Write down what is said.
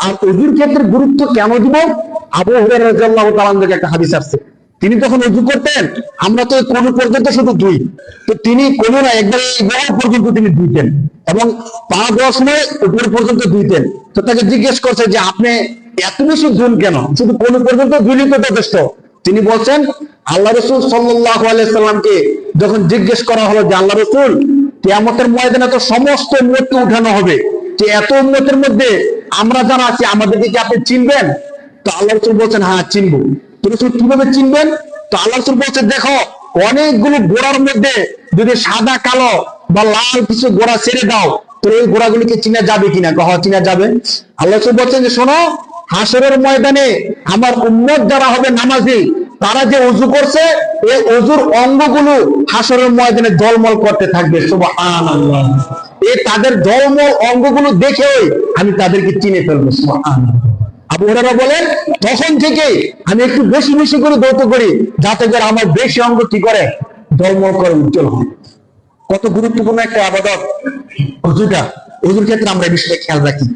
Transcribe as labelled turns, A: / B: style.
A: আর ওযুর ক্ষেত্রে গুরুত্ব কেন দিব? আবু হুরায়রা রাদিয়াল্লাহু তাআলা থেকে একটা হাদিস আছে, তিনি যখন ওযু করতেন, আমরা তো কোন পর্যন্ত শুধু ধুই, তো তিনি কোন না একবার গোড়া পর্যন্ত তিনি ধুইতেন এবং পা ধোয়ার সময় উপর পর্যন্ত ধুইতেন। তো তাকে জিজ্ঞেস করছে যে আপনি এত বেশি ধুন কেন, শুধু কোন পর্যন্ত ধুইলে তো যথেষ্ট। তিনি বলছেন, আল্লাহ রাসূল সাল্লাল্লাহু আলাইহি সাল্লামকে যখন জিজ্ঞেস করা হলো যে আল্লাহ রাসূল, কিয়ামতের ময়দানে তো সমস্ত উম্মতকে উঠানো হবে, যে এত উম্মতের মধ্যে আমরা যারা আছি আমাদেরকে কি আপনি চিনবেন? তো আল্লাহ রাসূল বলছেন, হ্যাঁ চিনবো। তো রাসূল কিভাবে চিনবেন? তো আল্লাহ রাসূল বলছেন, দেখো অনেকগুলো ঘোড়ার মধ্যে যদি সাদা কালো বা লাল কিছু ঘোড়া ছেড়ে দাও, তো এই ঘোড়াগুলিকে চিনা যাবে কিনা? কহ চিনা যাবে। আল্লাহ রাসূল বলছেন যে শোনো, হাসরের ময়দানে আমার উম্মত যারা হবে নামাজি, তারা যে ওযু করছে এই ওযুর অঙ্গগুলো হাসরের ময়দানে ঝলমল করতে থাকবে। সুবহানাল্লাহ। এই তাদের ঝলমল অঙ্গগুলো দেখেই আমি তাদেরকে চিনে ফেলবো। সুবহানাল্লাহ। আবু হুরায়রা বলেন, তখন থেকে আমি একটু বেশি বেশি করে দৌত করি, যাতে করে আমার বেশি অঙ্গ কি করে, ঝলমল করে উজ্জ্বল হয়। কত গুরুত্বপূর্ণ একটা ইবাদত ওযুটা। ওযুর ক্ষেত্রে আমরা এই বিষয়টা খেয়াল রাখি।